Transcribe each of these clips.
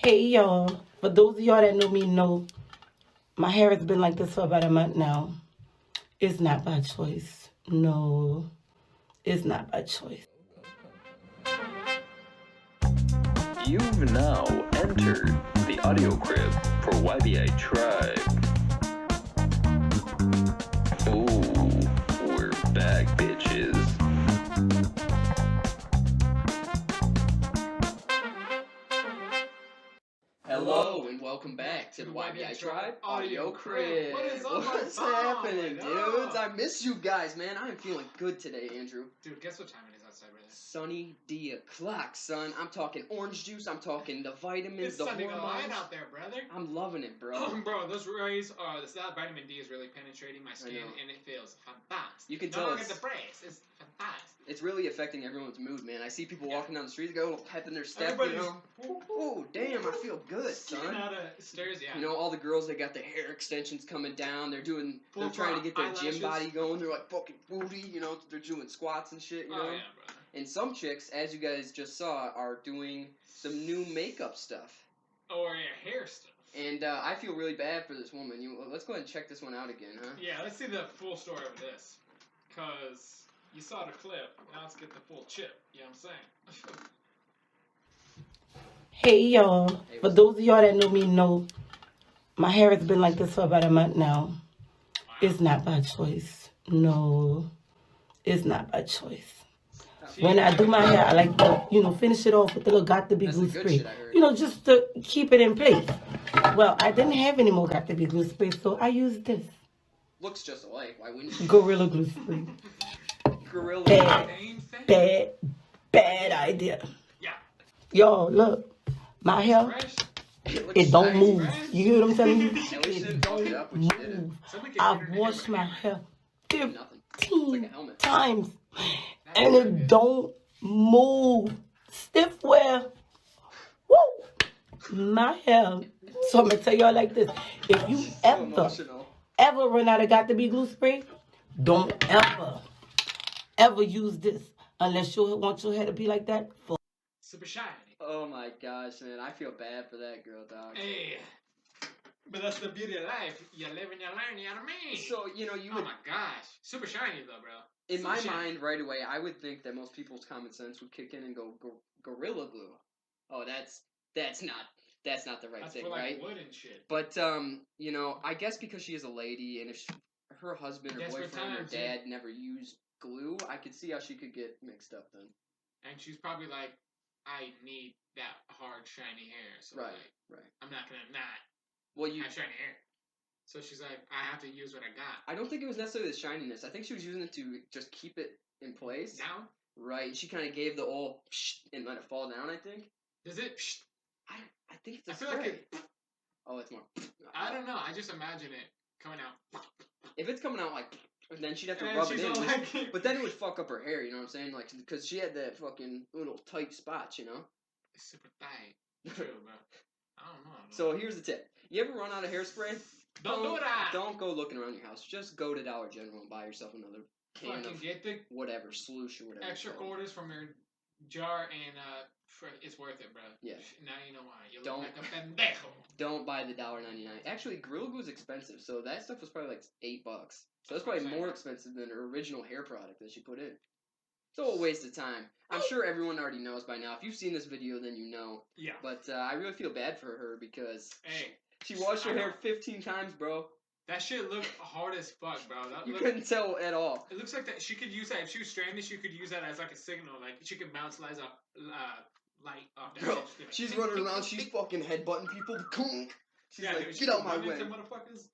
Hey y'all, for those of y'all that know me know my hair has been like this for about a month now. It's not by choice. No, it's not by choice. You've now entered the audio crib for YBI Tribe. Ooh, we're back, bitches. Hello and welcome back to the YBI Tribe Audio Crib. What's happening, dudes? I miss you guys, man. I am feeling good today, Andrew. Dude, guess what time it is outside, brother? Sunny D o'clock, son. I'm talking orange juice. I'm talking the vitamins, It's the sunny hormones. light out there, brother. I'm loving it, bro. Bro, those rays, that vitamin D is really penetrating my skin, and it feels fantastic. You can tell Look at the phrase. It's fantastic. It's really affecting everyone's mood, man. I see people walking down the street, go having their step, Everybody's, Oh, damn, I feel good, son. out of stairs, yeah. You know, all the girls, they got their hair extensions coming down. They're trying to get their eyelashes. gym body going. They're like fucking booty, you know. They're doing squats and shit, you know. Oh, yeah, brother. And some chicks, as you guys just saw, are doing some new makeup stuff. Or your hair stuff. And I feel really bad for this woman. Let's go ahead and check this one out again, huh? Yeah, let's see the full story of this. Because you saw the clip. Now let's get the full chip. You know what I'm saying? Hey y'all, for those of y'all that know me know my hair has been like this for about a month now. It's not by choice. No, it's not by choice. When I do my hair, I like to, finish it off with the little Got to Be glue spray. Just to keep it in place. Well, I didn't have any more Got to Be glue spray, so I used this. Looks just alike. Why wouldn't you? Gorilla glue spray. Gorilla. Bad idea. Yeah. Y'all, look. My hair, it don't move. You hear what I'm telling you? It don't move. I've washed my hair 15 times, and it don't move. Stiff wear. Woo! My hair. So I'm going to tell y'all like this. If you ever run out of Got to Be glue spray, don't ever use this unless you want your hair to be like that. Super shiny. Oh my gosh, man. I feel bad for that girl, dog. Hey. But that's the beauty of life. You live and you learn, you know what I mean? So, you would... Oh my gosh. Super shiny, though, bro. In my mind, right away, I would think that most people's common sense would kick in and go, Gorilla Glue. Oh, that's not the right thing, for, like, right? Wood and shit. But, I guess because she is a lady, and if her husband or boyfriend or dad never used glue, I could see how she could get mixed up then. And she's probably like, I need that hard, shiny hair. So right. I'm not going to not have shiny hair. So she's like, I have to use what I got. I don't think it was necessarily the shininess. I think she was using it to just keep it in place. Down? Right. She kind of gave the old psh and let it fall down, I think. Does it psh? I think it's a spray. Feel like it... Oh, it's more... I don't know. I just imagine it coming out. If it's coming out like... Then she'd have to rub it in. But then it would fuck up her hair, you know what I'm saying? Like, because she had that fucking little tight spots, you know? It's super tight. True, bro. I don't know. So here's the tip. You ever run out of hairspray? Don't do that. Don't go looking around your house. Just go to Dollar General and buy yourself another can of get the whatever, sloosh or whatever. Extra quarters from your jar and it's worth it, bro. Yeah. Now you know why. You look like a pendejo. Don't buy the $1.99. Actually, Gorilla Glue is expensive, so that stuff was probably like $8. So that's probably more expensive than her original hair product that she put in. So a waste of time. I'm sure everyone already knows by now. If you've seen this video, then you know. Yeah. But I really feel bad for her because she washed her hair 15 times, bro. That shit looked hard as fuck, bro. You couldn't tell at all. It looks like that she could use that if she was stranded. She could use that as like a signal, like she could bounce light off that. Bro, shit. she's running around. She's fucking headbutting people. She's like, dude, get out my way.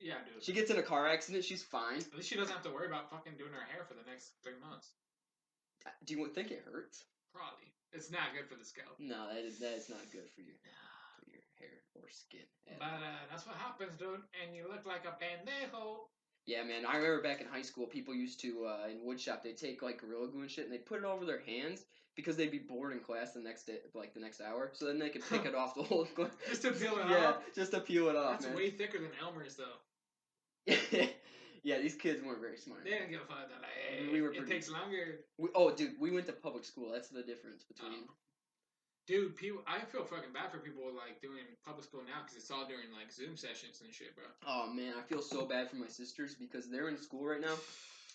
Yeah, dude. She gets in a car accident. She's fine. At least she doesn't have to worry about fucking doing her hair for the next 3 months. Do you think it hurts? Probably. It's not good for the scalp. No, that is not good for you. For your hair or skin. But that's what happens, dude. And you look like a pendejo. Yeah, man. I remember back in high school, people used to, in woodshop, they'd take, like, Gorilla Glue and shit, and they'd put it over their hands because they'd be bored in class the next day, like, the next hour. So then they could pick it off the whole... Just to peel it off? Yeah, just to peel it off, That's way thicker than Elmer's, though. Yeah, these kids weren't very smart. They didn't give a fuck. Like, it takes longer. Dude, we went to public school. That's the difference between... Dude, I feel fucking bad for people like doing public school now because it's all during like Zoom sessions and shit, bro. Oh man, I feel so bad for my sisters because they're in school right now,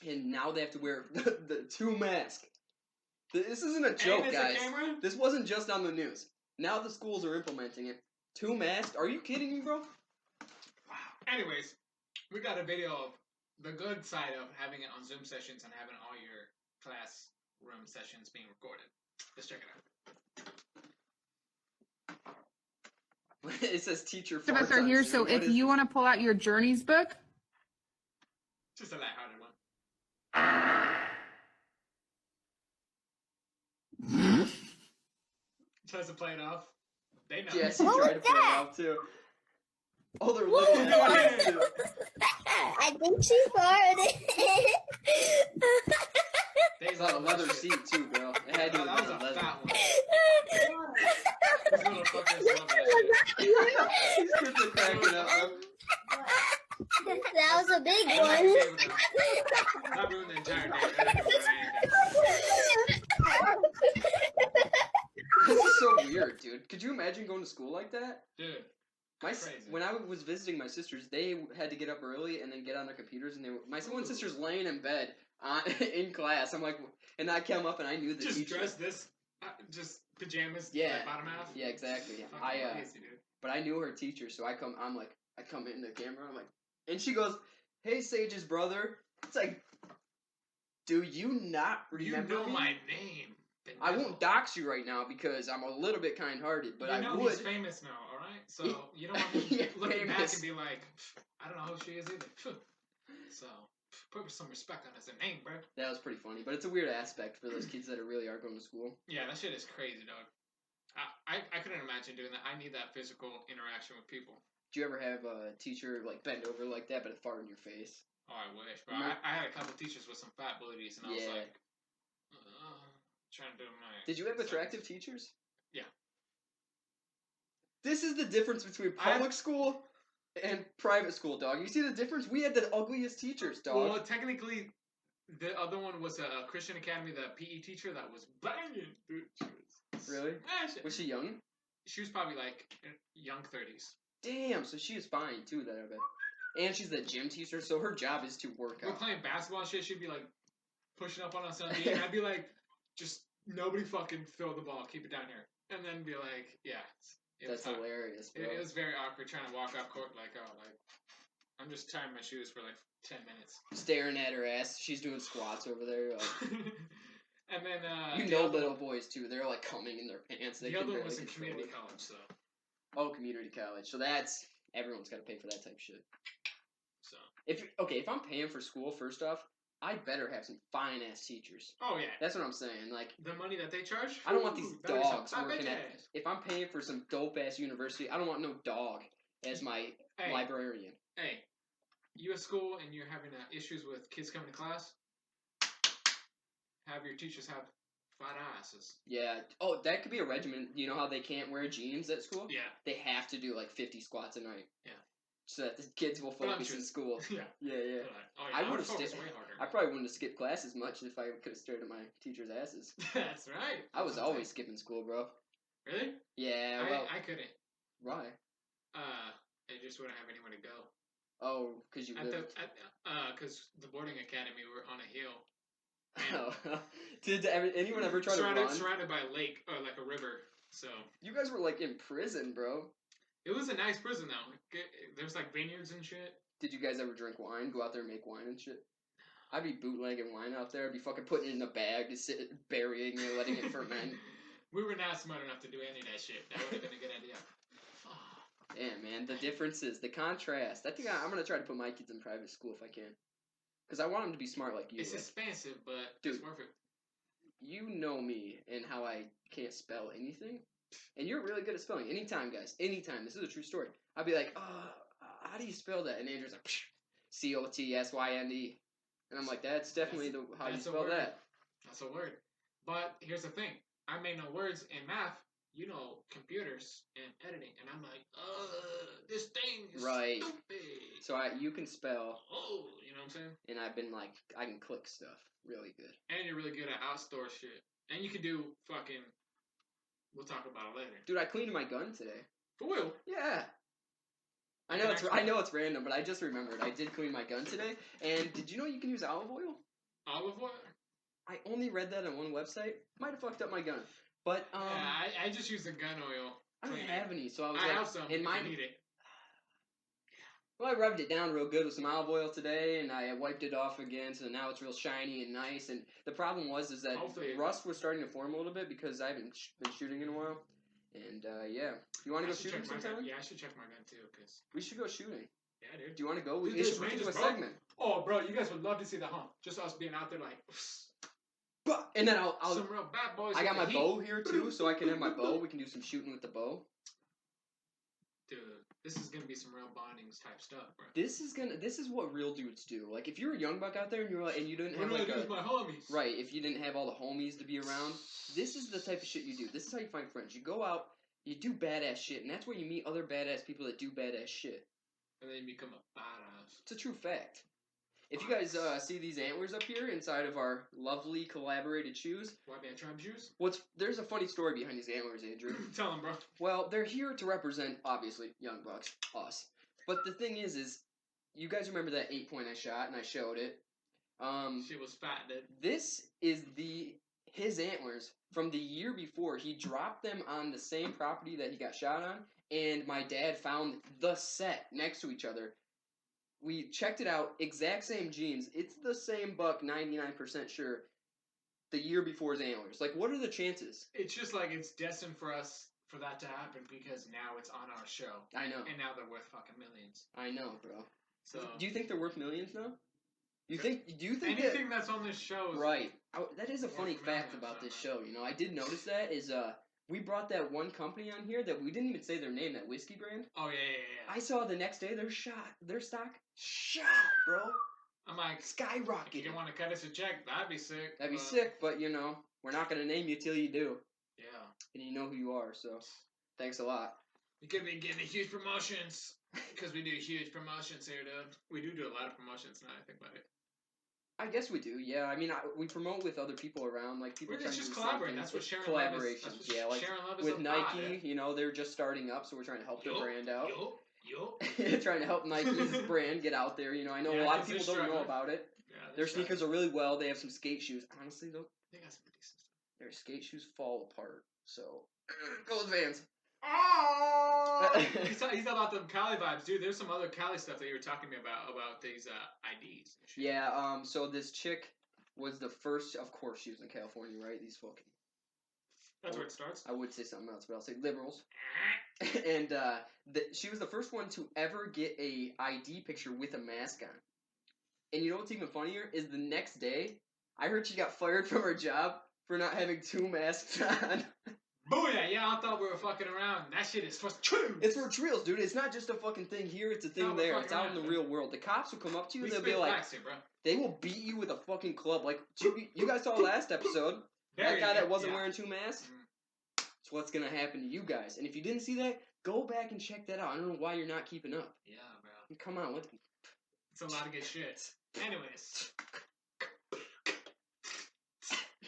and now they have to wear the 2 masks. This isn't a joke, and guys. A camera? This wasn't just on the news. Now the schools are implementing it. 2 masks? Are you kidding me, bro? Wow. Anyways, we got a video of the good side of having it on Zoom sessions and having all your classroom sessions being recorded. Let's check it out. It says teacher. Most of us are here, so if you want to pull out your Journeys book. Just a lighthearted one. Tries to play it off. They know. Yes, he tried to play it off too. Oh, they're little hands too. I think she farted. It's on a leather seat too, bro. It had to that have was been a a leather. fat one. These little fuckers love that shit. These kids are cracking up, bro. That was a big I'm one. not able to not ruin the entire day. I don't know This is so weird, dude. Could you imagine going to school like that? Dude, Crazy. When I was visiting my sisters, they had to get up early and then get on their computers, and my one sister's laying in bed in class. I'm like, and I came up and I knew the just teacher. dress this, just pajamas, Yeah. like bottom half. Yeah, exactly. Fucking crazy, dude. But I knew her teacher, so I come in the camera, I'm like, and she goes, "Hey, Sage's brother." It's like, do you not remember You know me? my name. I won't dox you right now because I'm a little bit kind-hearted, but you know I would. He's famous now, all right? So you don't want me Yeah, looking back famous. and be like, I don't know who she is either. So put some respect on his name, bro. That was pretty funny, but it's a weird aspect for those kids that really are going to school. Yeah, that shit is crazy, dog. I couldn't imagine doing that. I need that physical interaction with people. Do you ever have a teacher like bend over like that, but fart in your face? Oh, I wish, bro. No. I had a couple teachers with some fat booties, and I was like, trying to do my. Did you have attractive teachers? Yeah. This is the difference between public school and private school, dog. You see the difference? We had the ugliest teachers, dog. Well, technically, the other one was a Christian Academy, the PE teacher that was banging, dude. Really? Was she young? She was probably like young 30s. Damn, so she is fine too, that I bet. And she's the gym teacher, so her job is to work We're out. playing basketball and shit. She'd be like pushing up on us on the and I'd be like, just nobody fucking throw the ball, keep it down here, and then be like, yeah. That's hilarious, bro. It was very awkward trying to walk off court like, oh, like I'm just tying my shoes for like 10 minutes. Staring at her ass. She's doing squats over there. And then little boys too. They're like coming in their pants. The other one was in community college, so. Oh, community college. So that's everyone's got to pay for that type of shit. So. If I'm paying for school, first off, I better have some fine ass teachers. Oh yeah. That's what I'm saying. Like the money that they charge. I don't want these dogs I working at. If I'm paying for some dope ass university, I don't want no dog as my librarian. Hey, you at school and you're having issues with kids coming to class. Have your teachers have flat asses. Yeah. Oh, that could be a regimen. You know how they can't wear jeans at school? Yeah. They have to do like 50 squats a night. Yeah. So that the kids will focus in school. Yeah. Yeah. Oh, yeah. I would have focused stayed. way harder. I probably wouldn't have skipped class as much if I could have stared at my teachers' asses. That's right. I was always skipping school, bro. Really? Yeah. Well, I couldn't. why? I just wouldn't have anywhere to go. Oh, because you lived. Because the boarding academy were on a hill. Oh. Did anyone ever try to run? Surrounded by a lake or like a river. So you guys were like in prison, bro. it was a nice prison though. There's like vineyards and shit. Did you guys ever drink wine? Go out there and make wine and shit? I'd be bootlegging wine out there. I'd be fucking putting it in a bag, burying it, letting it ferment. We were not smart enough to do any of that shit. That would have been a good idea. Yeah, man. The differences, the contrast. I think I'm gonna try to put my kids in private school if I can, because I want them to be smart like you. It's expensive, but Dude, it's worth it. You know me and how I can't spell anything, and you're really good at spelling. Anytime, guys. Anytime. This is a true story. I'd be like, how do you spell that? And Andrew's like, COTSYNE. And I'm like, that's definitely how you spell that. That's a word. But here's the thing. I made no words in math. You know, computers and editing. And I'm like, this thing is stupid. So you can spell. Oh, you know what I'm saying? And I've been like, I can click stuff really good. And you're really good at outdoor shit. And you can do fucking We'll talk about it later. Dude, I cleaned my gun today. For real? Yeah. I know it's random, but I just remembered. I did clean my gun today. And did you know you can use olive oil? Olive oil? I only read that on one website. Might have fucked up my gun. But, yeah, I just use the gun oil. I don't have any, so I was I like... have some. And mine... Need it. Well, I rubbed it down real good with some olive oil today, and I wiped it off again, so now it's real shiny and nice. And the problem was that rust was starting to form a little bit because I haven't been shooting in a while. And, yeah. You want to go shooting sometime? Yeah, I should check my gun, too, because... We should go shooting. Yeah, dude. Do you want to go? Dude, We should do a segment. Oh, bro, you guys would love to see the hump. Just us being out there like... And then I'll some real bad boys. I got my bow here, too, so I can have my bow. We can do some shooting with the bow. Dude, this is gonna be some real bondings type stuff, bro. This is what real dudes do. Like, if you're a young buck out there and you didn't have what do I do with my homies? Right, if you didn't have all the homies to be around, this is the type of shit you do. This is how you find friends. You go out, you do badass shit, and that's where you meet other badass people that do badass shit. And then you become a badass. It's a true fact. If you guys see these antlers up here inside of our lovely collaborated shoes, YBI Tribe shoes? There's a funny story behind these antlers, Andrew. Tell them, bro. Well, they're here to represent, obviously, young bucks, us. But the thing is you guys remember that 8-point I shot, and I showed it. She was fat, dude. This is his antlers from the year before. He dropped them on the same property that he got shot on, and my dad found the set next to each other. We checked it out, exact same genes. It's the same buck, 99% sure, the year before his antlers. Like, what are the chances? It's just like it's destined for that to happen because now it's on our show. I know. And now they're worth fucking millions. I know, bro. So, do you think they're worth millions now? Do you think anything that's on this show is right? That is a funny fact about this show. You know, I did notice that is we brought that one company on here that we didn't even say their name, that whiskey brand. Oh yeah. I saw the next day their stock shot, bro. I'm like skyrocketed. If you want to cut us a check, that'd be sick. That'd be sick, but you know, we're not gonna name you till you do. Yeah. And you know who you are, so thanks a lot. You could be getting huge promotions because we do huge promotions here, dude. We do a lot of promotions now. I think about it. I guess we do, yeah. I mean, we promote with other people around, like people. We're just collaborating. That's what sharing collaborations, love is. Yeah, like with Nike. You know, they're just starting up, so we're trying to help their brand out. Trying to help Nike's brand get out there. You know, I know a lot of people don't know about it. Yeah, their sneakers are really well. They have some skate shoes. Honestly, though, they got some decent stuff. Their skate shoes fall apart. So go with Vans. Oh! He's talking about the Cali vibes, dude. There's some other Cali stuff that you were talking to me about these IDs. Yeah. So this chick was the first. Of course, she was in California, right? These fucking. That's where it starts. I would say something else, but I'll say liberals. And she was the first one to ever get a ID picture with a mask on. And you know what's even funnier is the next day, I heard she got fired from her job for not having 2 masks on. Booyah! Yeah, I thought we were fucking around. That shit is for true. It's for reals, dude. It's not just a fucking thing here. It's a thing there. It's out in the real world. The cops will come up to you. They'll be like, here, bro. They will beat you with a fucking club. Like you guys saw last episode. That guy that wasn't wearing 2 masks. It's what's gonna happen to you guys. And if you didn't see that, go back and check that out. I don't know why you're not keeping up. Yeah, bro. Come on, it's a lot of good shit. Anyways.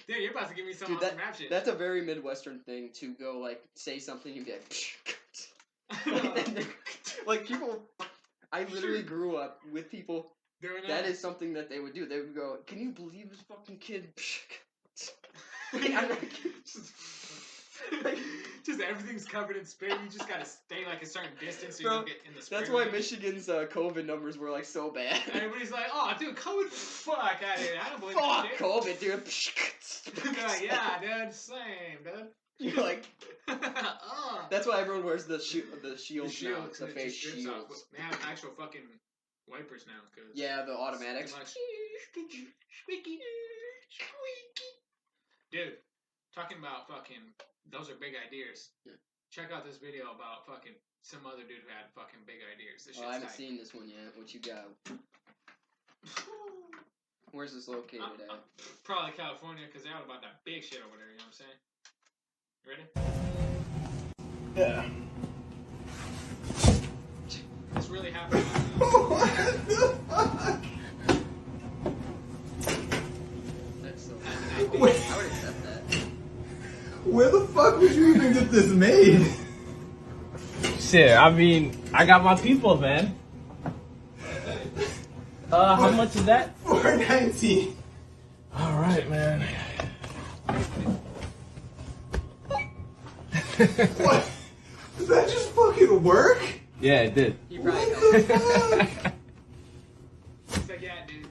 Dude, you're about to give me some awesome rap shit. That's a very Midwestern thing to go, like, say something and be like, like, people, I literally grew up with people, that is something that they would do. They would go, can you believe this fucking kid? Just everything's covered in spit. You just gotta stay like a certain distance so you don't get in the spit. That's why Michigan's COVID numbers were like so bad. Everybody's like, "Oh, dude, COVID, fuck out of here! I don't believe fuck that shit. COVID, dude." They're like, yeah, dude, same, dude. You're like, that's why everyone wears the shields now. The face shields. They have actual fucking wipers now. Yeah, the automatics. Squeaky. Dude, talking about fucking. Those are big ideas. Yeah. Check out this video about fucking some other dude who had fucking big ideas. This I haven't seen this one yet. What you got? Where's this located at? Probably California, because they're all about that big shit over there, you know what I'm saying? You ready? Yeah. It's really happening. What the fuck? That's so funny. I would accept that. Where the fuck would you even gonna get this made? Shit, I mean, I got my people, man. How much is that? $4.19. All right, man. What? Does that just fucking work? Yeah, it did. He probably What the fuck? He's like, yeah, dude.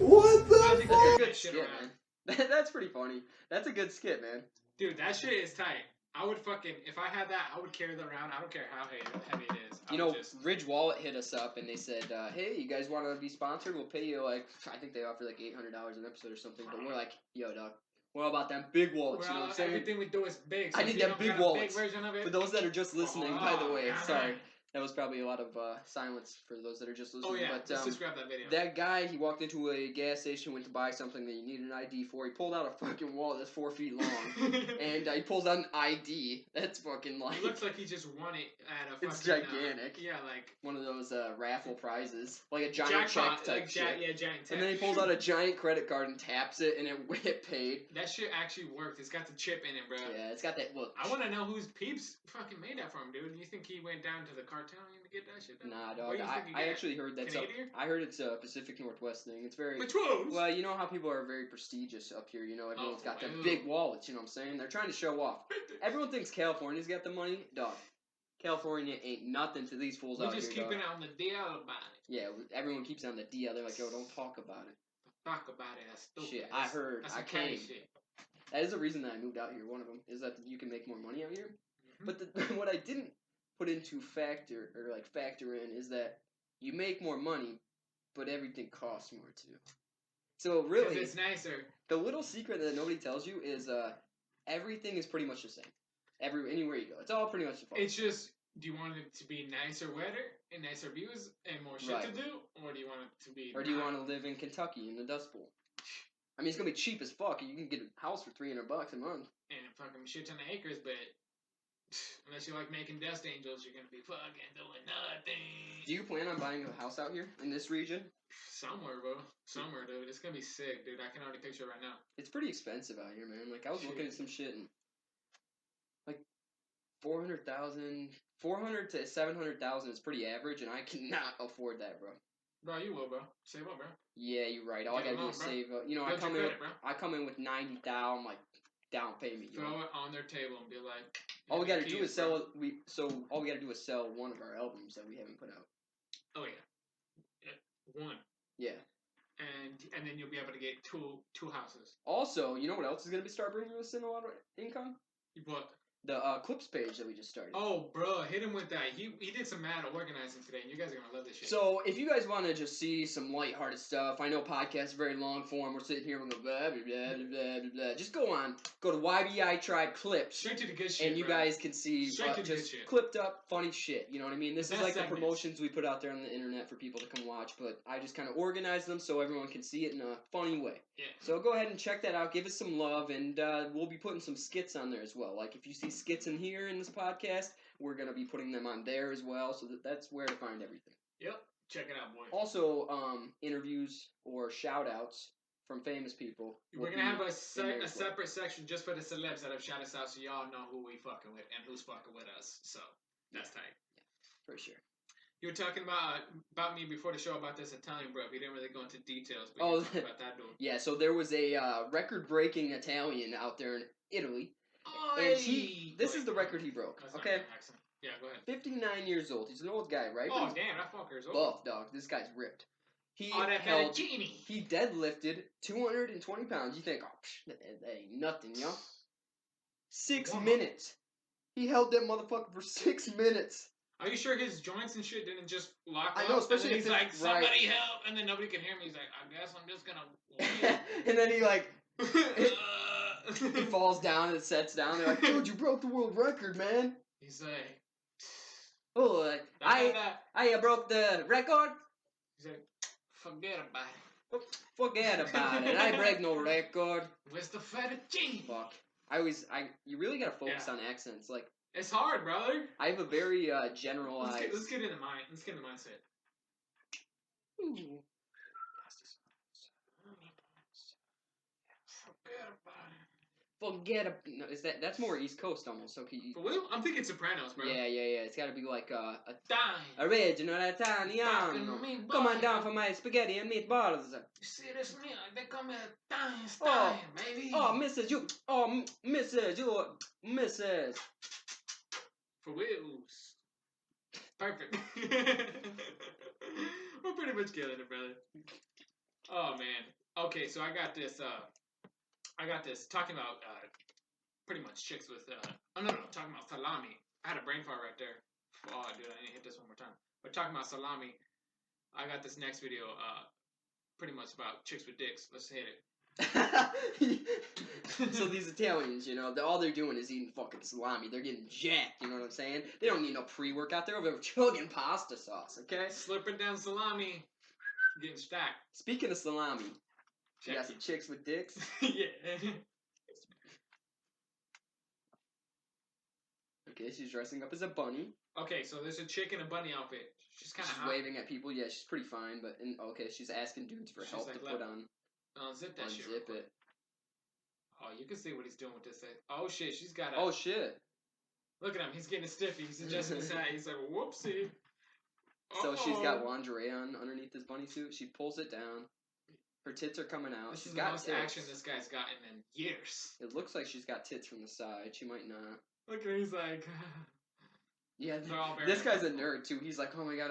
What the That's a fuck? good skit, man. That's pretty funny. That's a good skit, man. Dude, that shit is tight. I would fucking, if I had that, I would carry that around. I don't care how heavy it is. I You would know, just, Ridge Wallet hit us up and they said, hey, you guys want to be sponsored? We'll pay you like, I think they offer like $800 an episode or something. But we're like, yo, dog, what about them big wallets? You know what I'm saying? everything we do is big. So I if need you them don't big got a wallets. Big version of it. For those that are just listening, by the way, Oh, sorry. That was probably a lot of silence for those that are just listening. Oh yeah, But, let's just grab that video. that guy, he walked into a gas station, went to buy something that you needed an ID for. He pulled out a fucking wallet that's 4 feet long, and he pulls out an ID. That's fucking like... It looks like he just won it at a fucking... It's gigantic. Yeah, like... one of those raffle prizes, like a giant Jackpot, check type like shit. yeah, giant And then he pulls out a giant credit card and taps it, and it paid. That shit actually worked. It's got the chip in it, bro. Yeah, it's got that look. I want to know whose peeps fucking made that for him, dude. Do you think he went down to the cartelian to get that shit done? Nah, Where dog. do you think he I got actually heard that's Canadian? I heard it's a Pacific Northwest thing. It's very Which ones? well. You know how people are very prestigious up here. You know, everyone's got their well. big wallets. You know what I'm saying? They're trying to show off. Everyone thinks California's got the money, dog. California ain't nothing to these fools We're out just here, keeping dog. it on the DL about it. Yeah, everyone keeps on the DL. They're like, yo, don't talk about it. Talk about it. That's stupid. Shit, I heard. That's I some catty came. shit. That is the reason that I moved out here. One of them is that you can make more money out here. Mhm. But what I didn't put into factor in is that you make more money, but everything costs more too. So 'Cause really, it's nicer. the little secret that nobody tells you is everything is pretty much the same. Anywhere you go, it's all pretty much the same. It's just, do you want it to be nicer weather and nicer views and more shit to Right. do, or do you want it to be? Or do you want to live in Kentucky in the Dust Bowl? I mean, it's gonna be cheap as fuck. You can get a house for $300 a month. and fucking shit ton of acres, but unless you like making dust angels, you're gonna be fucking doing nothing. Do you plan on buying a house out here in this region? Somewhere, bro. Somewhere, dude. It's gonna be sick, dude. I can already picture it right now. It's pretty expensive out here, man. Like I was looking Shit. at some shit and like 400 to 700,000 is pretty average, and I cannot afford that, bro. Bro, you will, bro. Save up, bro. Yeah, you're right. All I Get gotta a do is loan, bro. save up. You know, Build your credit, bro. I come in with 90,000. I'm like, down payment. You Throw know? it on their table and be like. All we "Here's gotta the do keys, is bro." sell. All we gotta do is sell one of our albums that we haven't put out. Oh yeah. One, Yeah. and then you'll be able to get two houses. Also, you know what else is gonna start bringing us in a lot of income? What? The clips page that we just started. Oh, bro, hit him with that. He did some mad organizing today, and you guys are gonna love this shit. So, if you guys want to just see some lighthearted stuff, I know podcasts are very long form. We're sitting here with blah, blah, blah, blah, blah, blah, blah. Just go to YBI Tribe Clips, straight to the good shit, and you bro. guys can see Straight to the just good shit. clipped up, funny shit. You know what I mean? This The is best like the segments. promotions we put out there on the internet for people to come watch, but I just kind of organize them so everyone can see it in a funny way. Yeah. So go ahead and check that out. Give us some love, and we'll be putting some skits on there as well. Like if you see skits in here in this podcast, we're gonna be putting them on there as well. So that's where to find everything. Yep. Check it out, boy. Also, interviews or shout outs from famous people. We're will gonna have be a in there as well. separate section just for the celebs that have shouted us out, so y'all know who we fucking with and who's fucking with us. So that's tight. For sure. You were talking about me before the show about this Italian bro. We didn't really go into details, but Oh, you talked about that dude. Yeah, so there was a record-breaking Italian out there in Italy, and this is the record he broke. That's not Okay, an accent. Yeah, go ahead. 59 years old. He's an old guy, right? Oh But damn, that fucker's he's old. buff, dog. This guy's ripped. He Oh, that held. fettuccine. He deadlifted 220 pounds. You think, oh, that ain't nothing, yo. 6 Wow. minutes. He held that motherfucker for 6 minutes. Are you sure his joints and shit didn't just lock I up? know, especially and then if he's it's- like, right. somebody help, and then nobody can hear me. He's like, I guess I'm just gonna. And then he like he he falls down and sets down. They're like, dude, you broke the world record, man. He's like, Oh, that. I broke the record. He's like, forget about it. Forget about it. I break no record. Where's the fettuccine? Fuck. You really gotta focus on accents. Like, It's hard, brother. I have a very generalized. Let's get in the mind. Let's get in the mindset. Ooh. Forget about it. Forget it. No, that's more East Coast almost. Okay. For real? I'm thinking Sopranos, bro. Yeah. It's got to be like a Dime. original Italiano. Come on down for my spaghetti and meatballs. You see this meal? They come in dime style, baby. Mrs. For reals. Perfect. We're pretty much killing it, brother. Oh man. Okay, so I got this talking about pretty much chicks with talking about salami. I had a brain fart right there. Oh dude, I need to hit this one more time. But talking about salami, I got this next video pretty much about chicks with dicks. Let's hit it. So these Italians, all they're doing is eating fucking salami. They're getting jacked, you know what I'm saying? They don't need no pre-workout. They're over there chugging pasta sauce, okay? Slipping down salami, getting stacked. Speaking of salami, you got some chicks with dicks? Yeah. Okay, she's dressing up as a bunny. Okay, so there's a chick in a bunny outfit. She's kind of She's waving at people. Yeah, she's pretty fine, but she's asking dudes for help to put on. Unzip that shit. Unzip it. Oh, you can see what he's doing with this thing. Oh shit, she's got a. Oh shit. Look at him. He's getting stiffy. He's adjusting his hat. He's like, whoopsie. So she's got lingerie on underneath this bunny suit. She pulls it down. Her tits are coming out. This She's is got the most tits. action this guy's gotten in years. It looks like she's got tits from the side. She might not. Look at him. He's like. Yeah, They're all this guy's a nerd too. He's like, oh my god.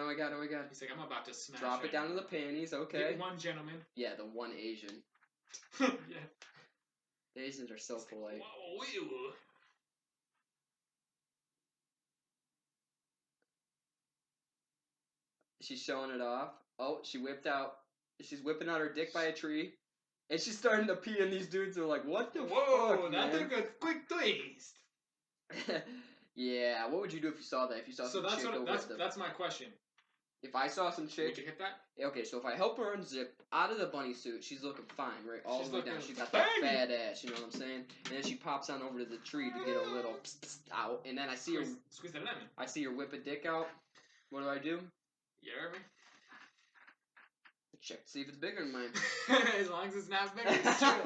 He's like, I'm about to smash. Drop it down to the panties, okay? Get one gentleman. Yeah, the one Asian. Yeah. The Asians are so polite. Whoa, She's showing it off. Oh, she's whipping out her dick by a tree. And she's starting to pee, and these dudes are like, what the fuck, that man? took a quick twist. Yeah, what would you do if you saw that? If you saw some chick over that's my question. If I saw some chick... Would you hit that? Okay, so if I help her unzip out of the bunny suit, she's looking fine, right? All She's the way down. looking She's got that bang! fat ass, you know what I'm saying? And then she pops on over to the tree to get a little out. And then I see her... Squeeze the lemon. I see her whip a dick out. What do? You heard me? Check to see if it's bigger than mine. As long as it's not bigger, it's true.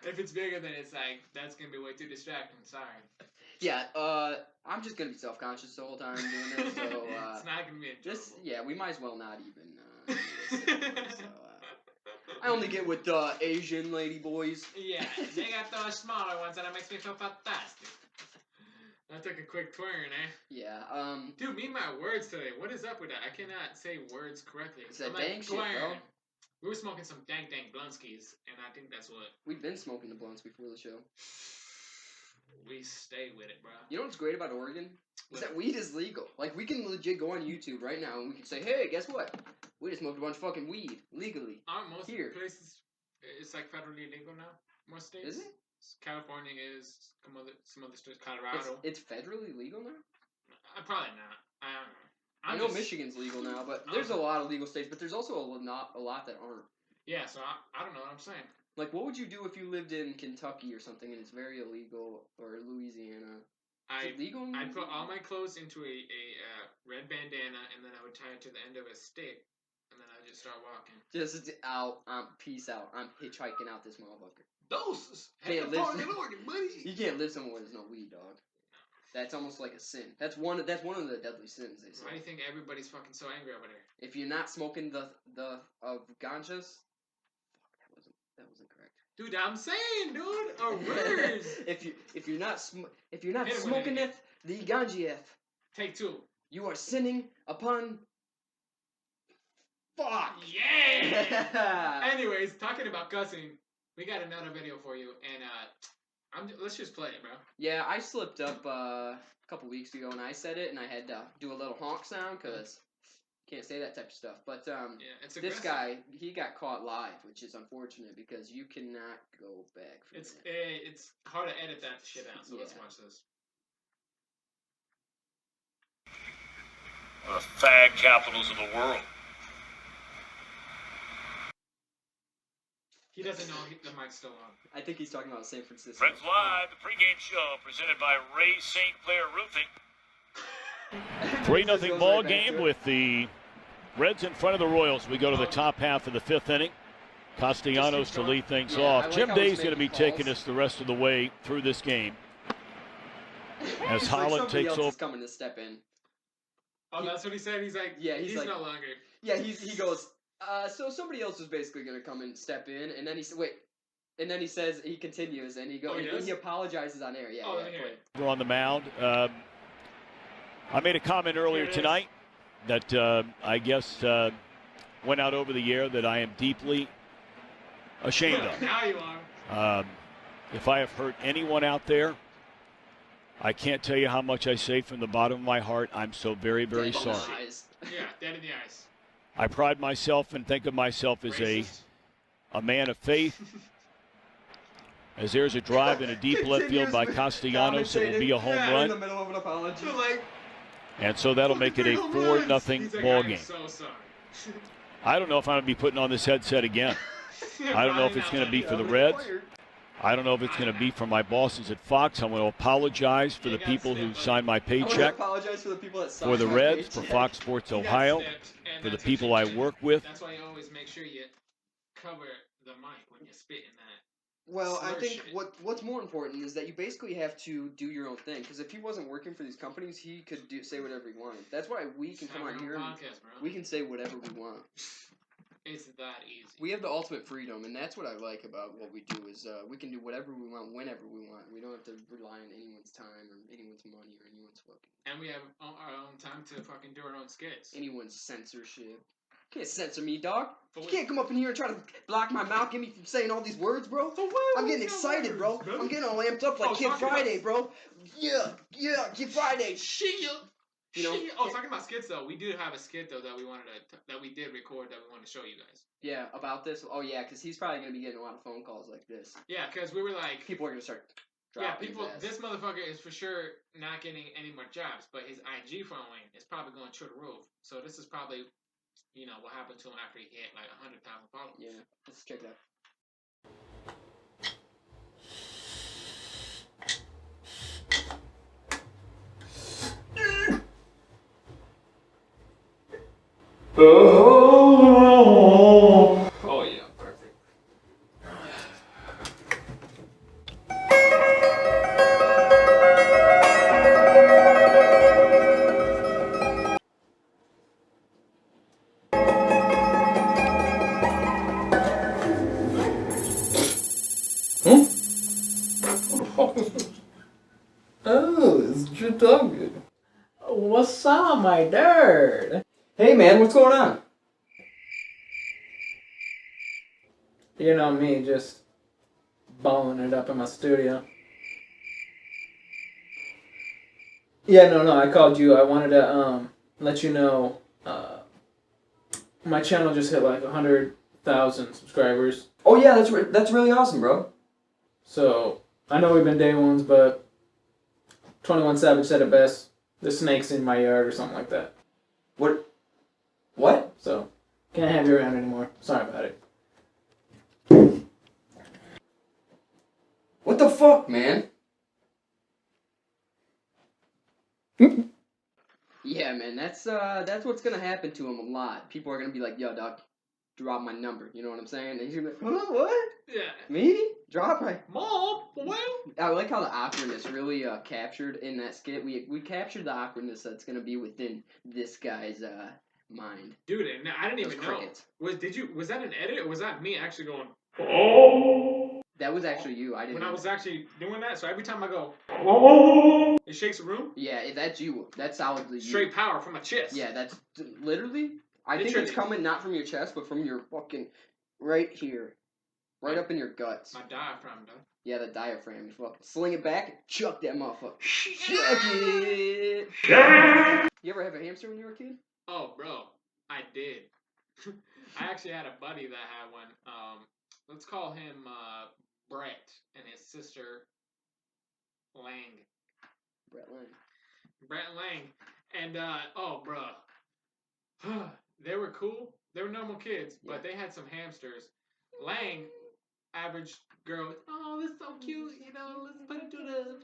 If it's bigger, then it's like, that's going to be way too distracting. Sorry. Yeah, I'm just going to be self-conscious the whole time doing this, so... it's not going to be enjoyable. We might as well not even... so, I only get with Asian lady boys. Yeah, they got those smaller ones, and it makes me feel fantastic. That took a quick turn, eh? Yeah, Dude, me and my words today. What is up with that? I cannot say words correctly. It's that dang shit, bro. We were smoking some dang blunskies, and I think that's what... We've been smoking the blunts before the show. We stay with it, bro. You know what's great about Oregon? Is that weed is legal. Like, we can legit go on YouTube right now, and we can say, hey, guess what? We just smoked a bunch of fucking weed, legally. Aren't most here. Places, it's like federally legal now? Most states? Is it? California is, some other states, Colorado. It's federally legal now? Probably not. I don't know. I know Michigan's legal now, but there's a lot of legal states, but there's also a lot that aren't. Yeah, so I don't know what I'm saying. Like, what would you do if you lived in Kentucky or something and it's very illegal, or Louisiana? Is it legal? I'd put all my clothes into a red bandana, and then I would tie it to the end of a stick, and then I'd just start walking. Just out. Peace out. I'm hitchhiking out this motherfucker. Doses. Can't live. Oregon, buddy. You can't live somewhere where there's no weed, dog. That's almost like a sin. That's one of the deadly sins, they say. Why do you think everybody's fucking so angry over there? If you're not smoking the ganjas, that wasn't correct. Dude, I'm saying, dude, or words. if you're not smoking the ganja, take two. You are sinning upon. Fuck. Yeah. Anyways, talking about cussing, we got another video for you, and let's just play it, bro. Yeah, I slipped up a couple weeks ago, and I said it, and I had to do a little honk sound because can't say that type of stuff. But it's this guy, he got caught live, which is unfortunate because you cannot go back from that. It's hard to edit that shit out. So let's watch this. One of the fag capitals of the world. He doesn't know the mic's still on. I think he's talking about San Francisco. Friends Live, the pregame show presented by Ray St. Clair Roofing. 3-0 ball game with the Reds in front of the Royals. We go to the top half of the fifth inning. Castellanos to lead things I off. like Jim how he's Day's going to be making taking calls. us the rest of the way through this game as It's like Holland somebody takes else over. is coming to step in. Oh, that's what he said? He's like, Yeah, he's like, no longer. Yeah, he goes, so somebody else is basically going to come and step in, and then he said, wait. And then he says, he continues, and he apologizes on air. Yeah, We're on the mound. I made a comment earlier tonight that I guess went out over the air that I am deeply ashamed of. Now you are. If I have hurt anyone out there, I can't tell you how much I say from the bottom of my heart. I'm so very, very sorry. Yeah, dead in the ice. I pride myself and think of myself as a man of faith. As there's a drive in a deep left field by Castellanos, it will be a home run. In the middle of an apology. And so that'll make it a 4-0 ball game. So sorry. I don't know if I'm going to be putting on this headset again. I don't know if it's going to be for the Reds. I don't know if it's going to be for my bosses at Fox. I'm going to apologize for the people who signed my paycheck, Apologize for the people that for the Reds, for Fox Sports Ohio, for the people I work with. That's why you always make sure you cover the mic when you're spitting that. Well, I think what's more important is that you basically have to do your own thing. Because if he wasn't working for these companies, he could say whatever he wanted. That's why we can come on here and we can say whatever we want. It's that easy. We have the ultimate freedom, and that's what I like about what we do is we can do whatever we want, whenever we want. We don't have to rely on anyone's time or anyone's money or anyone's fucking... And we have our own time to fucking do our own skits. Anyone's censorship. You can't censor me, dog. You can't come up in here and try to block my mouth, get me from saying all these words, bro. I'm getting excited, bro. I'm getting all amped up like Kid Friday, bro. Yeah, Kid Friday. You know? Talking about skits though, we do have a skit though that we did record that we wanted to show you guys. Yeah, about this. Oh yeah, because he's probably gonna be getting a lot of phone calls like this. Yeah, because we were like, people are gonna start. This motherfucker is for sure not getting any more jobs, but his IG following is probably going through the roof. So this is probably, what happened to him after he hit like 100,000 followers. Yeah, let's check it out. Oh yeah, perfect. Oh, it's Jitugga. What's up, my nerd? Hey man, what's going on? You know me, just balling it up in my studio. Yeah, no, I called you. I wanted to let you know my channel just hit like 100,000 subscribers. Oh yeah, that's really awesome, bro. So, I know we've been day ones, but 21 Savage said it best. The snake's in my yard or something like that. What? So, can't have you around anymore. Sorry about it. What the fuck, man? Yeah, man, that's what's gonna happen to him a lot. People are gonna be like, "Yo, dog, drop my number." You know what I'm saying? And he's gonna be like, "Huh, what? Yeah. Me? Drop my Mom? Well. I like how the awkwardness really captured in that skit. We captured the awkwardness that's gonna be within this guy's mind. Dude, and I didn't even know. Was that an edit or was that me actually going? That was actually you. I didn't. When I was actually doing that, so every time I go, it shakes the room. Yeah, that's you. That's solidly you. Straight power from my chest. Yeah, that's literally. I think it's coming not from your chest, but from your fucking right here, right up in your guts. My diaphragm, dog. Yeah, the diaphragm. You fucking sling it back and chuck that motherfucker. Chuck it. You ever have a hamster when you were a kid? Oh, bro, I did. I actually had a buddy that had one. Let's call him Brett and his sister Lang. Brett Lang. And, bro. They were cool. They were normal kids, but they had some hamsters. Lang, average girl, oh, this is so cute, let's put it to the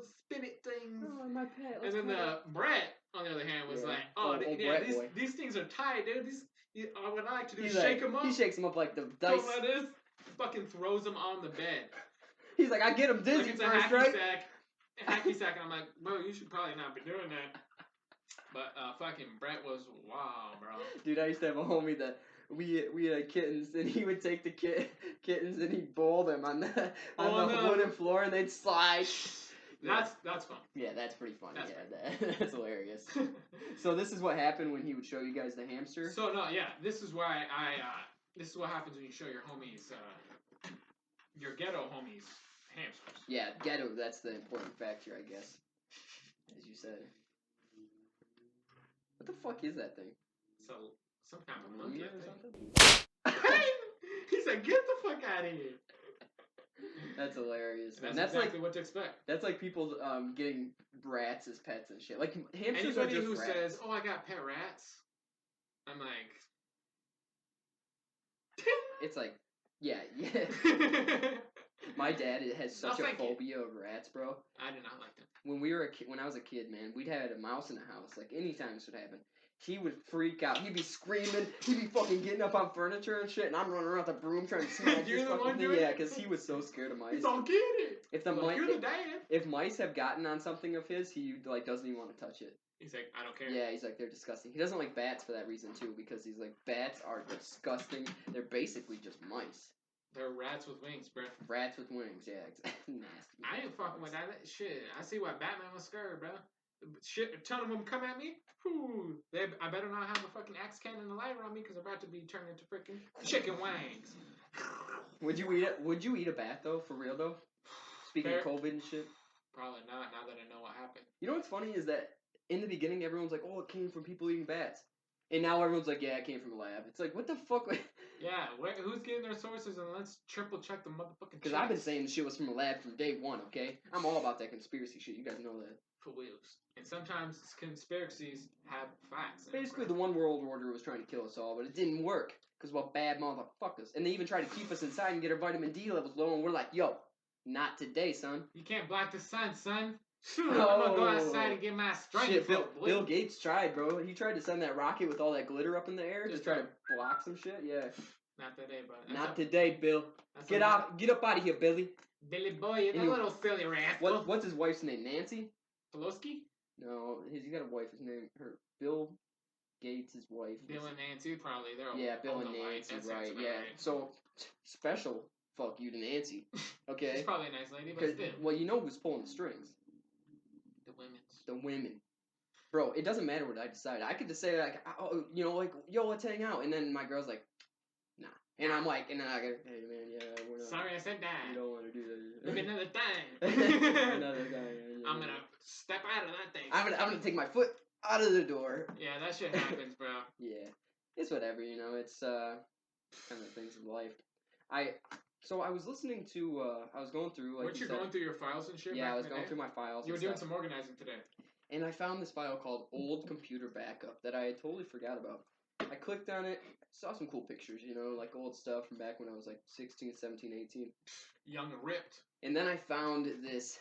spin it things. Oh, my pet. And then Brett, on the other hand, was like, these things are tight, dude. What I like to do is He's shake like, him up. he shakes him up like the dice. Go like this. Fucking throws him on the bed. He's like, I get him Like dizzy it's a first, hacky right? sack. A hacky sack. And I'm like, bro, you should probably not be doing that. But fucking Brett was wow, bro. Dude, I used to have a homie that we had kittens, and he would take the kittens and he'd bowl them on the wooden floor, and they'd slide. That's fun. Yeah, that's pretty funny. That's That's hilarious. So this is what happened when he would show you guys the hamster. So no, yeah, this is why this is what happens when you show your homies, your ghetto homies, hamsters. Yeah, ghetto. That's the important factor, I guess, as you said. What the fuck is that thing? So some kind of monkey Or or something? He said, "Get the fuck out of here." That's hilarious, man. That's That's exactly what to expect. That's like people getting rats as pets and shit. Like hamsters are Anybody just who rats. says, "Oh, I got pet rats," I'm like, It's like, yeah. My dad has such a thank you. phobia of rats, bro. I do not like them. When I was a kid, man, we'd had a mouse in the house. Like anytime this would happen, he would freak out. He'd be screaming. He'd be fucking getting up on furniture and shit. And I'm running around with a broom trying to smack You're this the one fucking thing. doing Yeah, it? because he was so scared of mice. He's all get it. If the Like, you're the dad. if mice have gotten on something of his, he like doesn't even want to touch it. He's like, I don't care. Yeah, he's like, they're disgusting. He doesn't like bats for that reason too, because he's like, bats are disgusting. They're basically just mice. They're rats with wings, bro. Rats with wings, yeah, exactly. Nasty. I ain't fucking with that shit. I see why Batman was scared, bro. Shit, telling them come at me. Whew, I better not have a fucking axe cannon and lighter on me because I'm about to be turned into freaking chicken wings. Would you eat it? Would you eat a bat though? For real though? Speaking of COVID and shit. Probably not. Now that I know what happened. You know what's funny is that in the beginning everyone's like, "Oh, it came from people eating bats," and now everyone's like, "Yeah, it came from a lab." It's like, what the fuck? Yeah, who's getting their sources, and let's triple check the motherfucking. Because I've been saying the shit was from a lab from day one. Okay, I'm all about that conspiracy shit. You guys know that. For wheels. And sometimes conspiracies have facts. Basically, the one world order was trying to kill us all, but it didn't work because we're bad motherfuckers. And they even tried to keep us inside and get our vitamin D levels low, and we're like, "Yo, not today, son." You can't block the sun, son. I'm gonna go outside and get my strength. Shit, Bill Gates tried, bro. He tried to send that rocket with all that glitter up in the air to try to block some shit. Yeah. Not today, but Not today, Bill. Get up out of here, Billy. Billy boy, you're a little silly rascal. What's his wife's name? Nancy? Pelosi? No, he's got a wife. His name, Bill Gates' his wife. Bill and Nancy, probably. They're yeah, Bill and Nancy, right? Yeah. Right. So special. Fuck you to Nancy. Okay. She's probably a nice lady, but still. Well, you know who's pulling the strings? The women. Bro, it doesn't matter what I decide. I could just say like, oh, like, yo, let's hang out, and then my girl's like, nah, and I'm like, and then I go, hey man, yeah, we're not. Sorry, I said that. You don't want to do that. Maybe another time. Another time. I'm gonna step out of that thing. I'm gonna take my foot out of the door. Yeah, that shit happens, bro. Yeah, it's whatever, It's kind of things of life. So I was listening to, I was going through, like. Weren't you going through your files and shit? Yeah, I was going through my files. You were doing some organizing today. And I found this file called Old Computer Backup that I totally forgot about. I clicked on it, saw some cool pictures, like old stuff from back when I was like 16, 17, 18. Young and ripped. And then I found this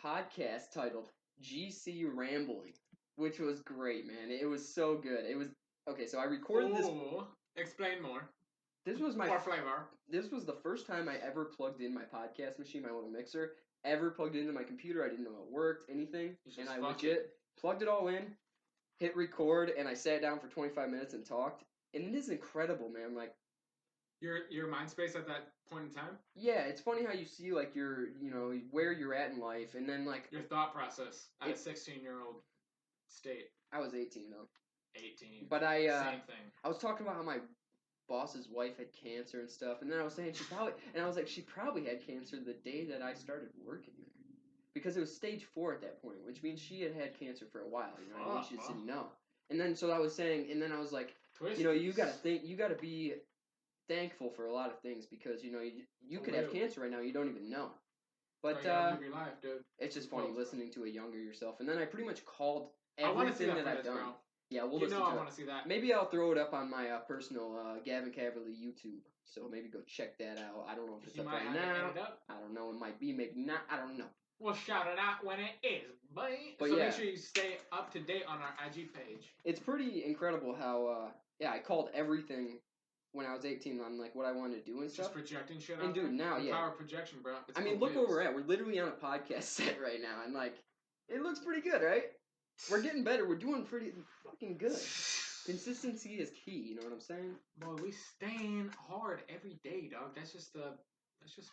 podcast titled GC Rambling, which was great, man. It was so good. It was, okay, so I recorded this. Explain more. This was more flavor. This was the first time I ever plugged in my podcast machine, my little mixer, ever plugged into my computer. I didn't know it worked, anything. And I legit plugged it all in, hit record, and I sat down for 25 minutes and talked. And it is incredible, man. Like, your mind space at that point in time? Yeah, it's funny how you see, like, your, where you're at in life, and then, like... Your thought process at a 16-year-old state. I was 18, though. 18. But Same thing. I was talking about how my boss's wife had cancer and stuff, and then I was saying she probably had cancer the day that I started working there, because it was stage 4 at that point, which means she had cancer for a while. She just didn't know. And then so I was saying, and then I was like, you gotta be thankful for a lot of things, because you could have cancer right now, you don't even know. But live your life, dude. It's just funny listening to a younger yourself, and then I pretty much called everything that I've done. Bro. Yeah, we'll listen to it. I want to see that. Maybe I'll throw it up on my personal Gavin Caverly YouTube. So maybe go check that out. I don't know if it's up right now. I don't know. It might be. Maybe not. I don't know. We'll shout it out when it is, boy. But so yeah. make sure you stay up to date on our IG page. It's pretty incredible how, I called everything when I was 18 on, like, what I wanted to do and stuff. Just projecting shit And out dude, there? now, The yeah. power of projection, bro. It's I mean, cool look where biz. we're at. We're literally on a podcast set right now, and, like, it looks pretty good, right? We're getting better. We're doing pretty fucking good. Consistency is key, you know what I'm saying? Boy, we staying hard every day, dog. That's just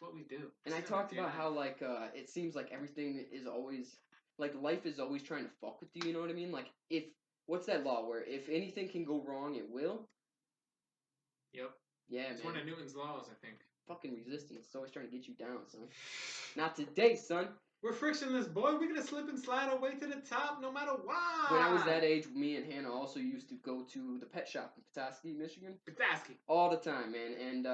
what we do. And I talked about how, like, it seems like everything is always, like, life is always trying to fuck with you, you know what I mean? Like, what's that law where if anything can go wrong, it will? Yep. Yeah, It's man. one of Newton's laws, I think. Fucking resistance. It's always trying to get you down, son. Not today, son. We're frictionless, boy. We're gonna slip and slide our way to the top no matter what. When I was that age, me and Hannah also used to go to the pet shop in Petoskey, Michigan. Petoskey. All the time, man. And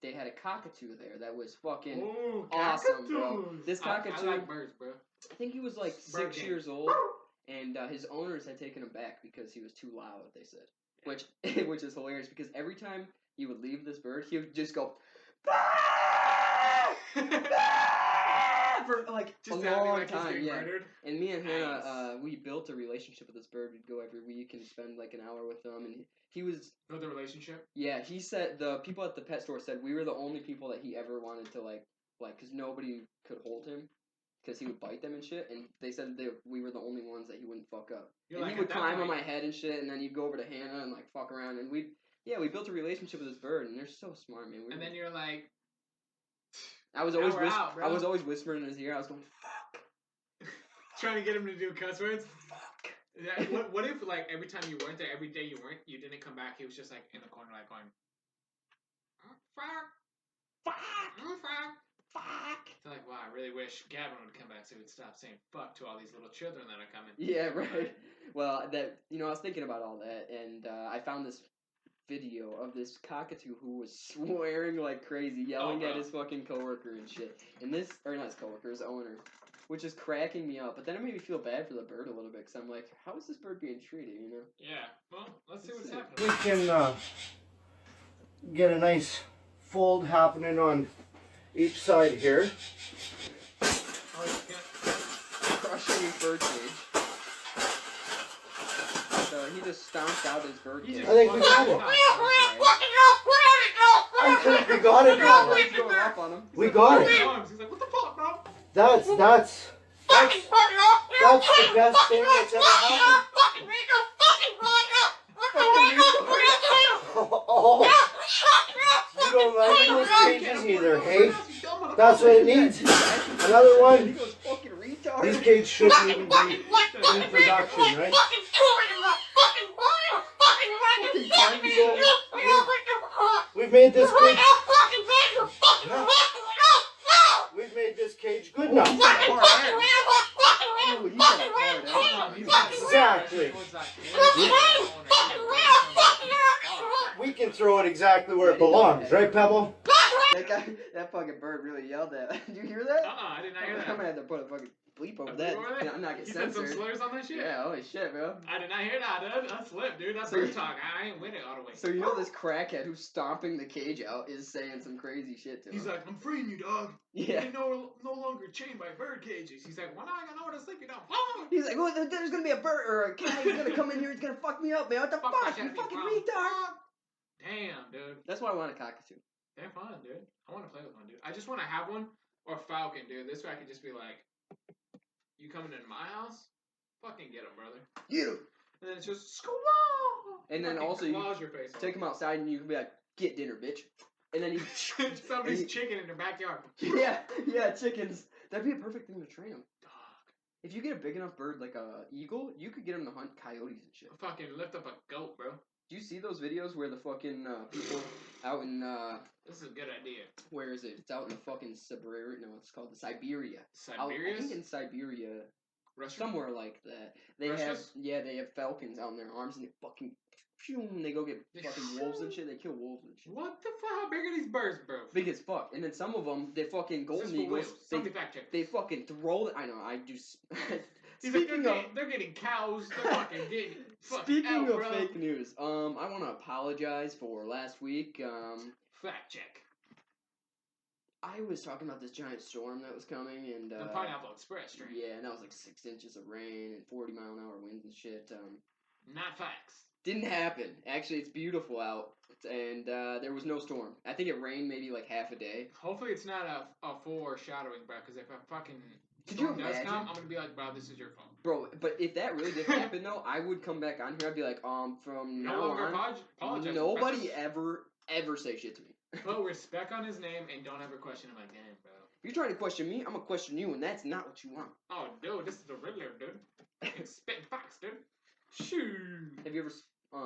they had a cockatoo there that was fucking Ooh, awesome, bro. cockatoos. This cockatoo, I like birds, bro. I think he was like Bird 6 game. years old, and his owners had taken him back because he was too loud, they said. Which is hilarious because every time he would leave this bird, he would just go for like Just a sounding long like he's time, getting yeah. murdered. And me and Hannah, Nice. we built a relationship with this bird. We'd go every week and spend like an hour with him, and he was. Build a relationship. Yeah, he said the people at the pet store said we were the only people that he ever wanted to like, because nobody could hold him, because he would bite them and shit. And they said we were the only ones that he wouldn't fuck up. You're and like, he would at that climb on point- my head and shit, and then he'd go over to Hannah and like fuck around, and we built a relationship with this bird, and they're so smart, man. And then you're like, I was now always we're out, bro. I was always whispering in his ear. I was going, fuck. trying to get him to do cuss words. Fuck. Yeah, what if like every time you weren't there, every day you didn't come back, he was just like in the corner like going, fuck, fuck. So like, wow, I really wish Gavin would come back so he would stop saying fuck to all these little children that are coming. Yeah, right. Well, I was thinking about all that, and I found this video of this cockatoo who was swearing like crazy, yelling at his fucking coworker and shit. And not his coworker, his owner, which is cracking me up. But then it made me feel bad for the bird a little bit, because I'm like, how is this bird being treated, you know? Yeah, well, let's see what's We happening. can get a nice fold happening on each side here. Crushing his bird cage. So he just stomped out his bird cage. I think we got it. I think we got it. He's going off on him. We got it. He's like, what the fuck, bro? That's the best thing that's ever happened. Oh, you don't like those cages either, hey? That's what it needs. Another He one. goes fucking retard. These cages shouldn't even be in production, right? We've made this cage. We've made this cage good enough. Ooh, he got it hard, Exactly. We can throw it exactly where it belongs, right, Pebble? That fucking bird really yelled at. Did you hear that? I did not hear I'm that. gonna have to put a fucking bleep over A that. bleep over that? I'm not getting You said some censored. slurs on that shit? Yeah, holy shit, bro. I did not hear that, dude. That slipped, dude. That's So bird you- talk. I ain't with it all the way. So you know this crackhead who's stomping the cage out is saying some crazy shit to him. He's like, I'm freeing you, dog. Yeah. You're no longer chained by bird cages. He's like, well, now I got nowhere to sleep, you don't. He's like, well, there's gonna be a bird or a cat. He's gonna come in here. He's gonna fuck me up, man. What the Fuck fuck? that You shit, fucking bro. retard. Damn, dude. That's why I want a cockatoo. They're fun, dude. I want to play with one, dude. I just want to have one or falcon, dude. This way I can just be like, you coming into my house? Fucking get him, brother. Get him. And then it's just squaw. And then Fucking also you claws your face take him outside and you can be like, get dinner, bitch. And then he, Somebody's and he- chicken in their backyard. yeah, chickens. That'd be a perfect thing to train them. Dog. If you get a big enough bird like a eagle, you could get him to hunt coyotes and shit. Fucking lift up a goat, bro. Do you see those videos where the fucking people out in This is a good idea. where is it? It's out in the fucking Siberia. No, it's called the Siberia. Siberia? I think in Siberia, Russia? somewhere like that. They Russia's? they have falcons out in their arms and they fucking they go get fucking wolves and shit. They kill wolves and shit. What the fuck? How big are these birds, bro? Big as fuck. And then some of them, they fucking golden This is for eagles. whales. Somebody fact check. They fucking throw. I know. I do. He's like, Speaking of. they're getting cows. They're fucking getting. Speaking of bro. fake news, I want to apologize for last week. Fact check. I was talking about this giant storm that was coming, and The Pineapple Express train. yeah, and that was like 6 inches of rain and 40-mile-an-hour winds and shit. Not facts. Didn't happen. Actually, it's beautiful out, and there was no storm. I think it rained maybe like half a day. Hopefully it's not a foreshadowing, bro, because if a fucking Could you storm does imagine? come, I'm going to be like, bro, this is your fault. Bro, but if that really did happen, though, I would come back on here. I'd be like, from No now longer on, apologize. nobody ever say shit to me. Put respect on his name and don't ever question him again, bro. If you're trying to question me, I'm gonna question you, and that's not what you want. Oh, dude, this is the Riddler, dude. Spitting facts, dude. Shoo. Have you ever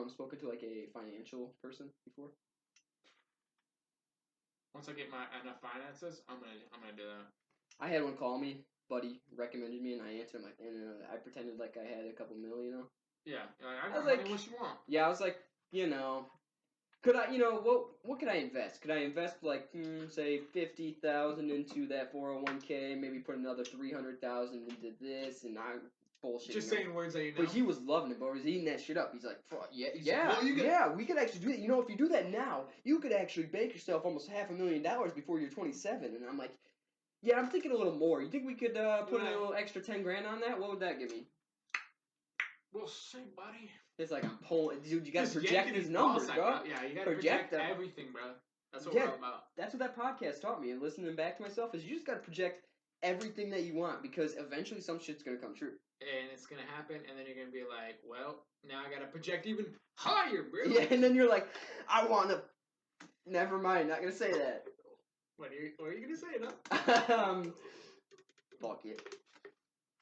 spoken to like a financial person before? Once I get enough finances, I'm gonna do that. I had one call me. Buddy recommended me, and I answered him like, and I pretended like I had a couple million. Yeah, I I got was money. like- What you want? Yeah, I was like, could I, what could I invest? Could I invest like, say, 50,000 into that 401k? Maybe put another 300,000 into this, and I bullshit. Just saying words that you know. But he was loving it, bro. He was eating that shit up. He's like, fuck, yeah, He's like, well, we could actually do it. If you do that now, you could actually bank yourself almost $500,000 before you're 27. And I'm like, yeah, I'm thinking a little more. You think we could put a little extra 10 grand on that? What would that give me? We'll see, buddy. It's like I'm pulling, dude. You gotta Just project yanking these his numbers, ballsack bro. out. Yeah, you gotta project them. everything, bro. That's what Yeah. we're all about. That's what that podcast taught me, and listening back to myself is you just gotta project everything that you want because eventually some shit's gonna come true. And it's gonna happen, and then you're gonna be like, well, now I gotta project even higher, bro. Yeah, and then you're like, I wanna. Never mind, not gonna say that. What are you gonna say, no? Fuck it.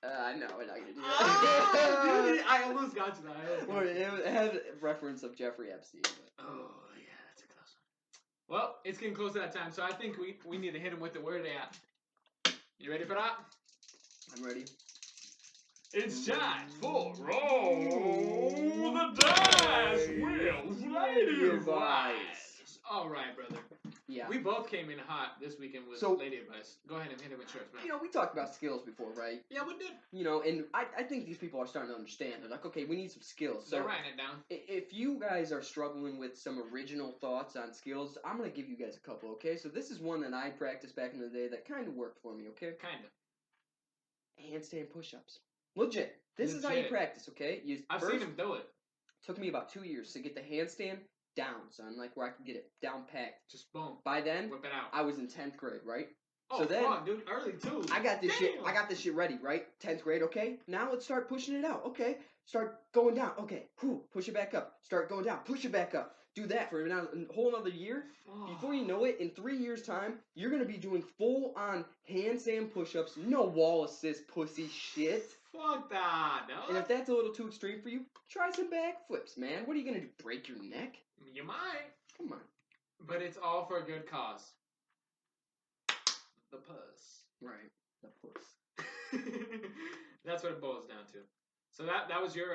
No, we're not gonna do Ah, dude, that. I almost got to that. Well, it had reference of Jeffrey Epstein. But. Oh, yeah, that's a close one. Well, it's getting close to that time, so I think we need to hit him with the word at. You ready for that? I'm ready. It's time for Roll the Dice with Lady Advice. All right, brother. Yeah. We both came in hot this weekend with So- Lady Advice. Go ahead and hit it with yours, man. We talked about skills before, right? Yeah, we did. And I think these people are starting to understand. They're like, okay, we need some skills. So They're writing it down. if you guys are struggling with some original thoughts on skills, I'm going to give you guys a couple, okay? So this is one that I practiced back in the day that kind of worked for me, okay? Kind of. Handstand push-ups. Legit. This is how you Legit. practice, okay? I've seen him do it. Took me about 2 years to get the handstand down, son. Like where I could get it down packed. Just boom. By then, Whip it out. I was in 10th grade, right? Oh, so then, fuck, dude. Early, too. I got this shit. Damn. I got this shit ready, right? 10th grade, okay? Now let's start pushing it out, okay? Start going down, okay? Push it back up. Start going down. Push it back up. Do that for a whole another year. Before you know it, in 3 years' time, you're gonna be doing full-on handstand push-ups, no wall assist, pussy shit. Fuck that, no. And if that's a little too extreme for you, try some backflips, man. What are you gonna do? Break your neck? You might. Come on. But it's all for a good cause. The puss. Right. The puss. That's what it boils down to. So that was your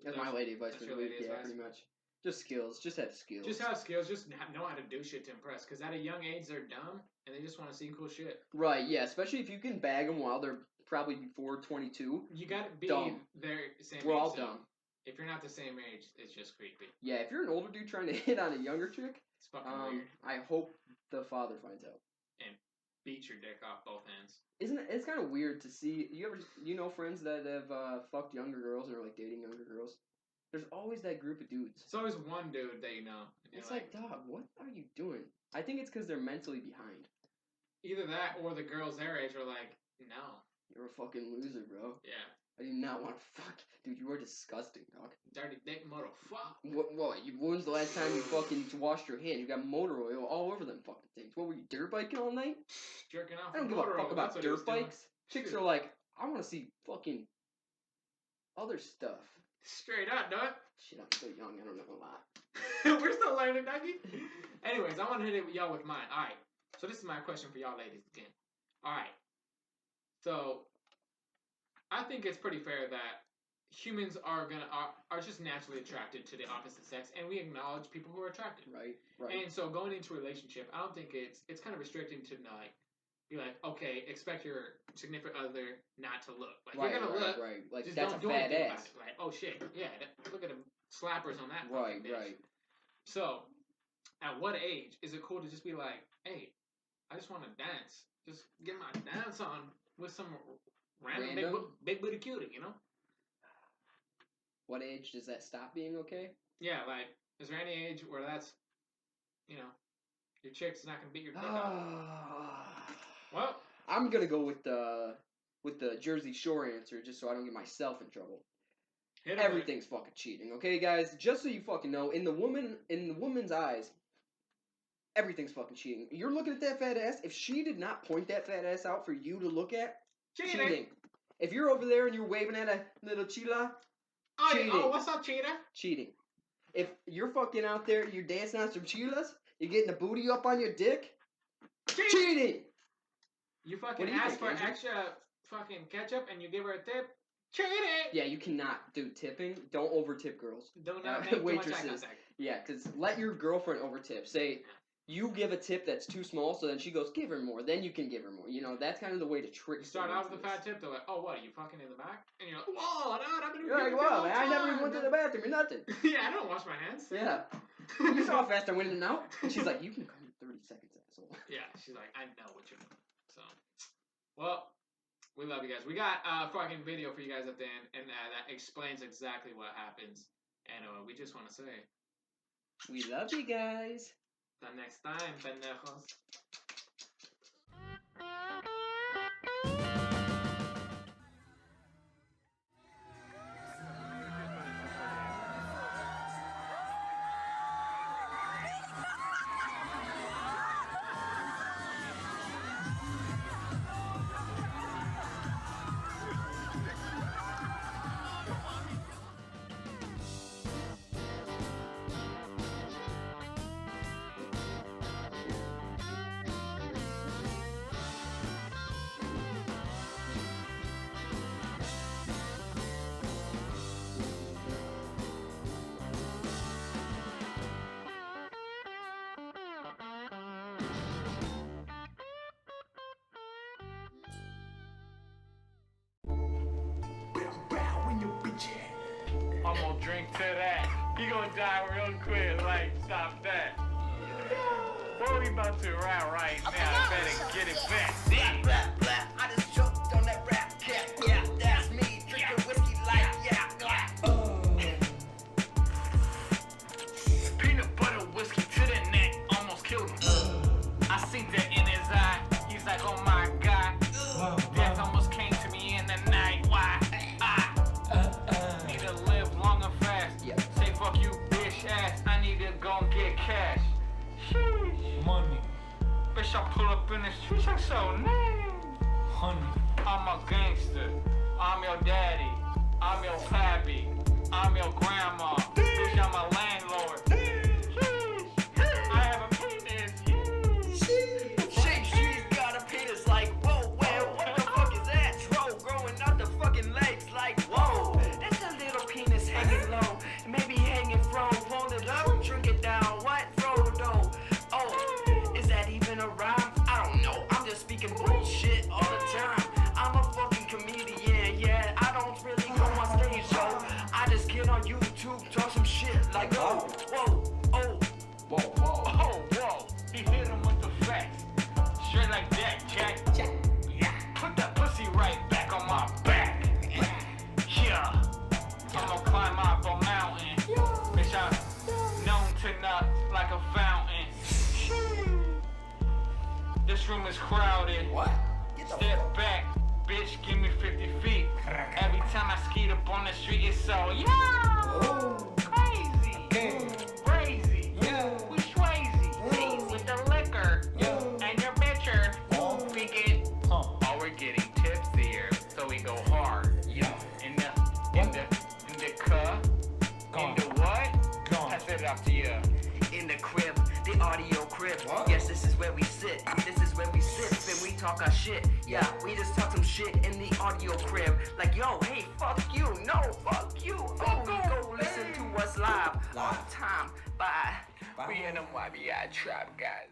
That's my lady advice that's for your the week. lady Yeah, advice? pretty much. Just skills. Just have skills. Just have skills. Just know how to do shit to impress. Because at a young age, they're dumb and they just want to see cool shit. Right. Yeah. Especially if you can bag them while they're probably before 22. You gotta be Dumb. their same We're age. all so dumb. If you're not the same age, it's just creepy. Yeah. If you're an older dude trying to hit on a younger chick, It's fucking weird. I hope the father finds out. Beat your dick off both ends. Isn't it? It's kind of weird to see. You know friends that have fucked younger girls and are like dating younger girls. There's always that group of dudes. It's always one dude that you know. And you're It's like, dog, what are you doing? I think it's because they're mentally behind. either that or the girls their age are like, no. You're a fucking loser, bro. Yeah. I do not want to fuck. Dude, you are disgusting, dog. Dirty dick mother fuck. When's the last time you fucking washed your hands? You got motor oil all over them fucking things. What, were you dirt biking all night? Jerking off. I don't with give a motor fuck oil, about that's what he was dirt doing. bikes. Chicks Shit. are like, I want to see fucking other stuff. Straight up, do it. Shit, I'm so young. I don't know a lot. We're still learning, Dougie. Anyways, I want to hit it with y'all with mine. All right. So this is my question for y'all ladies again. All right. So I think it's pretty fair that humans are just naturally attracted to the opposite sex, and we acknowledge people who are attracted. Right. And so going into a relationship, I don't think it's kind of restricting to like be like, okay, expect your significant other not to look. Like Right, you're gonna look. right. Like Just that's don't a do fat anything about ass. it. Like, oh shit, yeah, look at them slappers on that. Right, fucking bitch. right. So, at what age is it cool to just be like, hey, I just want to dance. Just get my dance on with some random big booty cutie, you know? What age does that stop being okay? Yeah, like, is there any age where that's, you know, your chick's not gonna beat your dick up? Well, I'm gonna go with the Jersey Shore answer, just so I don't get myself in trouble. Everything's fucking cheating, okay, guys? Just so you fucking know, in the woman's eyes, everything's fucking cheating. You're looking at that fat ass. If she did not point that fat ass out for you to look at, cheating. If you're over there and you're waving at a little chila, cheating. Oh, what's up, cheater? Cheating. If you're fucking out there, you're dancing on some chilas, you're getting the booty up on your dick, cheating. You fucking ask for extra fucking ketchup and you give her a tip, cheating. Yeah, you cannot do tipping. Don't over tip girls. Don't make too much eye contact. Yeah, because let your girlfriend over tip. Say, you give a tip that's too small, so then she goes, give her more. Then you can give her more. You know, that's kind of the way to trick. You start out with a fat tip, they're like, oh, what, are you fucking in the back? And you're like, whoa, you're like, whoa, man, I never even went to the bathroom or nothing. Yeah, I don't wash my hands. Yeah. You saw how fast I went in and out? And she's like, you can come in 30 seconds, asshole. Yeah, she's like, I know what you're doing. So, well, we love you guys. We got a fucking video for you guys at the end, and that explains exactly what happens. And we just want to say, we love you guys. Till next time, pendejos. I'm gonna drink to that. He gonna die real quick. Like, stop that. What we about to rap right now? I better get it back. Rap, rap, I just choked on that rap cat. Yeah, that's me. Drinking whiskey like Peanut butter whiskey to the neck, almost killed him. I seen that in his eye. He's like, oh my god. Death almost came to me in the night. Why? Need to live long and fast. Say fuck you, bitch ass. I need to go and get cash. Sheesh. Money. Bitch, I pull up in the streets like so name. Honey. I'm a gangster. I'm your daddy. I'm your pappy. I'm your grandma. Bitch, I'm a landlord. I have a penis. Shake Street got a penis like, whoa, well, what the fuck is that? Troll growing out the fucking legs like, whoa. That's a little penis hanging low. Maybe hanging from, hold it up, drink it down. What? Frodo. Oh, is that even a rhyme? I don't know. I'm just speaking bullshit all the time. I'm a fucking comedian, yeah. I don't really go on stage, yo. I just get on YouTube, talk some shit like, oh, whoa, oh. Whoa, whoa, oh, whoa. He hit him with the facts. Straight like that, Jack. Yeah. Put that pussy right back on my back. Yeah. I'm gonna climb up a mountain. Bitch, I'm known to nut like a fountain. This room is crowded. What? Step back, bitch, give me 50 feet. Every time I skeet up on the street, it's so, crazy. Crazy. We swayzy. With the liquor. And your bitcher. We get, we're getting tipsier, so we go hard. In the cup. In the what? Pass it off to you. In the crib, the audio crib. Yes, this is where we sit. This is where we sit. Then we talk our shit. Yeah, we just talk some shit in the audio crib. Like, yo, hey, fuck you. No, fuck you. Oh, we go listen to us live all the time. Bye. We in them YBI Tribe, guys.